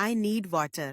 I need water.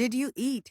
Did you eat?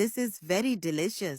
This is very delicious.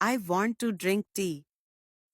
I want to drink tea.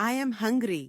I am hungry.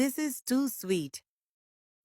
This is too sweet.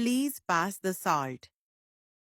Please pass the salt.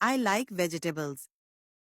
I like vegetables.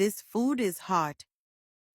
This food is hot.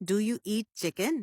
Do you eat chicken?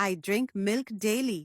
I drink milk daily.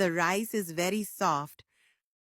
The rice is very soft.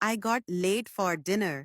I got late for dinner.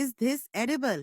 Is this edible?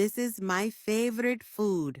This is my favorite food.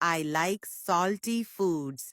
I like salty foods.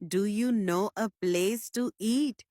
Do you know a place to eat?